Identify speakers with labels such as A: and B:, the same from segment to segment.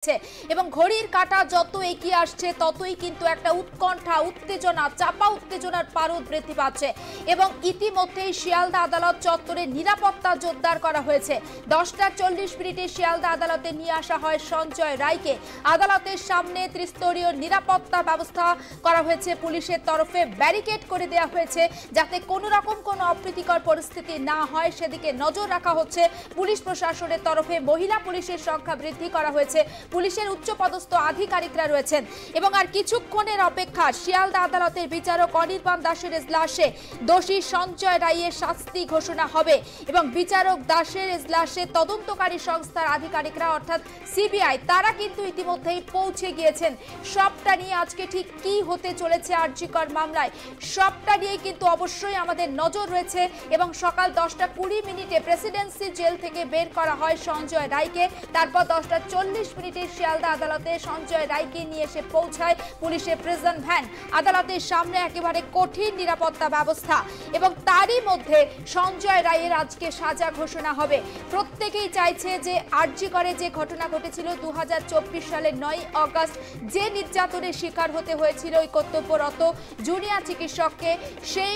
A: এবং ঘড়ির কাঁটা যত এগিয়ে আসছে ততই কিন্তু একটা উৎকণ্ঠা উত্তেজনা চাপা উত্তেজনার পারদ বৃদ্ধি পাচ্ছে এবং ইতিমধ্যেই শিয়ালদা আদালত চত্বরে নিরাপত্তা জোরদার করা হয়েছে। 10টা 40 মিনিটে শিয়ালদা আদালতে নিয়ে আসা হয় সঞ্জয় রায়কে। আদালতের সামনে ত্রিস্তরীয় নিরাপত্তা ব্যবস্থা করা হয়েছে, পুলিশের তরফে ব্যারিকেড করে দেওয়া হয়েছে যাতে কোনো রকম কোনো অপ্রীতিকর পরিস্থিতি না হয় সেদিকে নজর রাখা হচ্ছে। পুলিশ প্রশাসনের তরফে মহিলা পুলিশের সংখ্যা বৃদ্ধি করা হয়েছে, পুলিশের উচ্চপদস্থ আধিকারিকরা রয়েছেন এবং আর কিছুক্ষণের অপেক্ষা শিয়ালদা আদালতের বিচারক অনির্বাণ দাসের এজলাসে দোষী সঞ্জয় রায়ের শাস্তি ঘোষণা হবে এবং বিচারক দাসের এজলাসে তদন্তকারী সংস্থার আধিকারিকরা অর্থাৎ সিবিআই তারা কিন্তু ইতিমধ্যেই পৌঁছে গিয়েছেন। সবটা নিয়ে আজকে ঠিক কি হতে চলেছে আরজিকর মামলায় সবটা নিয়ে কিন্তু অবশ্যই আমাদের নজর রয়েছে এবং সকাল 10টা 20 মিনিটে প্রেসিডেন্সি জেল থেকে বের করা হয় সঞ্জয় রায়কে। তারপর 10টা 40 মিনিটে শিয়ালদা আদালতে সঞ্জয় রায়কে নিয়ে এসে পৌঁছায় পুলিশের প্রিজন ভ্যান। আদালতের সামনে একেবারে কঠিন নিরাপত্তা ব্যবস্থা এবং তারই মধ্যে সঞ্জয় রায়ের আজকে সাজা ঘোষণা হবে। প্রত্যেকেই চাইছে যে আরজিকরে যে ঘটনা ঘটেছিল 2024 সালের 9 আগস্ট যে নির্যাতনের শিকার হতে হয়েছিল ওই কর্তব্যরত জুনিয়র চিকিৎসককে, সেই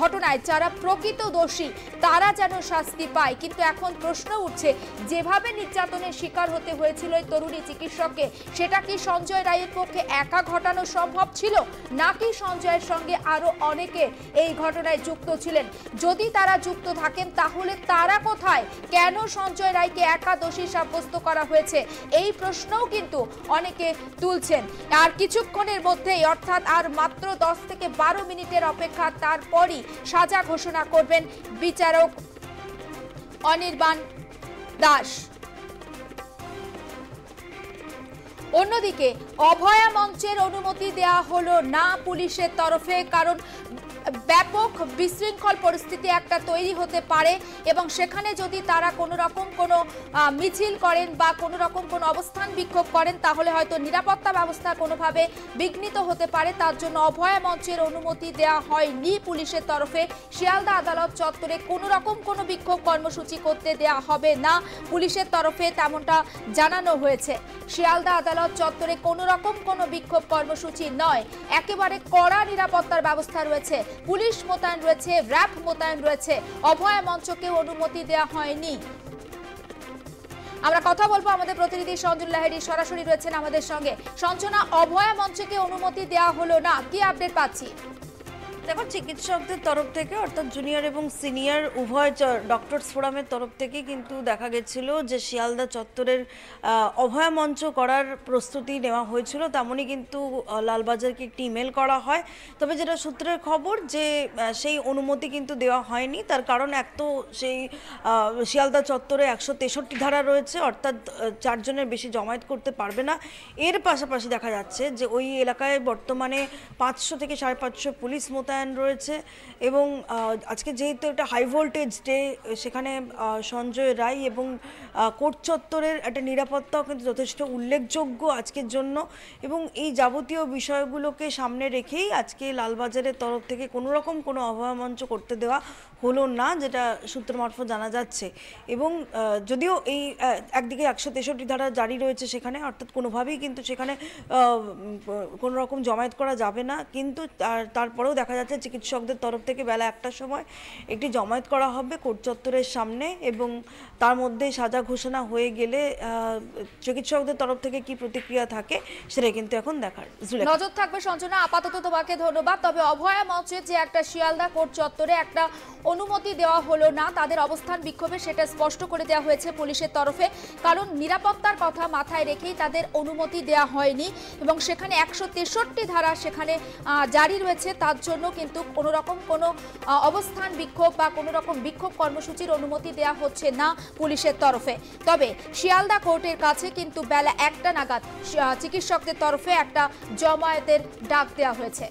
A: ঘটনায় যারা প্রকৃত দোষী তারা যেন শাস্তি পায়। কিন্তু এখন প্রশ্ন উঠছে যেভাবে নির্যাতনের শিকার হতে হয়েছিল ওই তরুণী চিকিৎসককে সেটা কি সঞ্জয় রায়ের পক্ষে একা ঘটানো সম্ভব ছিল নাকি সঞ্জয়ের সঙ্গে আরো অনেকে এই ঘটনায় যুক্ত ছিলেন? যদি তারা যুক্ত থাকেন তাহলে তারা কোথায়? কেন সঞ্জয় রায়কে একা দোষী সাব্যস্ত করা হয়েছে এই প্রশ্নও কিন্তু অনেকে তুলছেন। আর কিছুক্ষণের মধ্যেই অর্থাৎ আর মাত্র 10 থেকে 12 মিনিটের অপেক্ষা, তারপরই সাজা ঘোষণা করবেন বিচারক অনির্বাণ দাস। অন্যদিকে অভয়া মঞ্চের অনুমতি দেওয়া হলো না পুলিশের তরফে, কারণ ব্যাপক বিশৃঙ্খল পরিস্থিতি একটা তৈরি হতে পারে এবং সেখানে যদি তারা কোনো রকম কোনো মিছিল করেন বা কোনো রকম কোনো অবস্থান বিক্ষোভ করেন তাহলে হয়তো নিরাপত্তা ব্যবস্থা কোনোভাবে বিঘ্নিত হতে পারে। তার জন্য অভয়া মঞ্চের অনুমতি দেওয়া হয়নি পুলিশের তরফে। শিয়ালদা আদালত চত্বরে কোনো রকম কোনো বিক্ষোভ কর্মসূচি করতে দেওয়া হবে না পুলিশের তরফে, তেমনটা জানানো হয়েছে। শিয়ালদা আদালত চত্বরে কোনো রকম কোনো বিক্ষোভ কর্মসূচি নয়, একেবারে কড়া নিরাপত্তার ব্যবস্থা রয়েছে, পুলিশ মোতায়েন রয়েছে, র্যাব মোতায়েন রয়েছে। অভয়া মঞ্চকে অনুমতি দেওয়া হয়নি। আমরা কথা বলবো আমাদের প্রতিনিধি সঞ্জনা লাহিড়ী সরাসরি রয়েছেন আমাদের সঙ্গে। সঞ্জনা, অভয়া মঞ্চকে অনুমতি দেওয়া হলো না, কি আপডেট পাচ্ছি?
B: দেখো, চিকিৎসকদের তরফ থেকে অর্থাৎ জুনিয়র এবং সিনিয়র উভয় ডক্টরস ফোরামের তরফ থেকে কিন্তু দেখা গেছিল যে শিয়ালদা চত্বরের অভয়া মঞ্চ করার প্রস্তুতি নেওয়া হয়েছিল। তেমনই কিন্তু লালবাজারকে একটি ইমেল করা হয়। তবে যেটা সূত্রের খবর যে সেই অনুমতি কিন্তু দেওয়া হয়নি। তার কারণ এক তো সেই শিয়ালদা চত্বরে 163 ধারা রয়েছে, অর্থাৎ 4 জনের বেশি জমায়েত করতে পারবে না। এর পাশাপাশি দেখা যাচ্ছে যে ওই এলাকায় বর্তমানে 500 থেকে 550 পুলিশ মোতায়েন রয়েছে এবং আজকে যেহেতু একটা হাই ভোল্টেজ ডে, সেখানে সঞ্জয় রায় এবং কোর্ট চত্বরের একটা নিরাপত্তাও কিন্তু যথেষ্ট উল্লেখযোগ্য আজকের জন্য এবং এই যাবতীয় বিষয়গুলোকে সামনে রেখেই আজকে লালবাজারের তরফ থেকে কোনো রকম কোনো অভয়া মঞ্চ করতে দেওয়া হলো না, যেটা সূত্র মারফত জানা যাচ্ছে। এবং যদিও এই একদিকে 163 ধারা জারি রয়েছে সেখানে, অর্থাৎ কোনোভাবেই কিন্তু সেখানে কোনো রকম জমায়েত করা যাবে না, কিন্তু তারপরেও দেখা যাচ্ছে চিকিৎসকদের তরফ থেকে বেলা 1টার সময় একটি জমায়েত করা হবে কোর্ট চত্বরের সামনে এবং তার মধ্যে সাজা ঘোষণা হয়ে গেলে চিকিৎসকদের তরফ থেকে কি প্রতিক্রিয়া থাকে সেটা কিন্তু এখন দেখার
A: নজর থাকবে। সঞ্জনা, আপাতত তোমাকে ধন্যবাদ। তবে অভয়া মঞ্চের যে একটা শিয়ালদা কোর্ট চত্বরে একটা অনুমতি দেওয়া হলো না তাদের অবস্থান বিক্ষোভে, সেটা স্পষ্ট করে দেওয়া হয়েছে পুলিশের তরফে, কারণ নিরাপত্তার কথা মাথায় রেখেই তাদের অনুমতি দেওয়া হয়নি এবং সেখানে 163 ধারা সেখানে জারি রয়েছে। তার জন্য কিন্তু কোনো রকম কোনো অবস্থান বিক্ষোভ বা কোনো রকম বিক্ষোভ কর্মসূচির অনুমতি দেওয়া হচ্ছে না পুলিশের তরফে। তবে শিয়ালদা কোর্টের কাছে কিন্তু বেলা 1টা নাগাদ চিকিৎসকদের তরফে একটা জমায়েতের ডাক দেওয়া হয়েছে।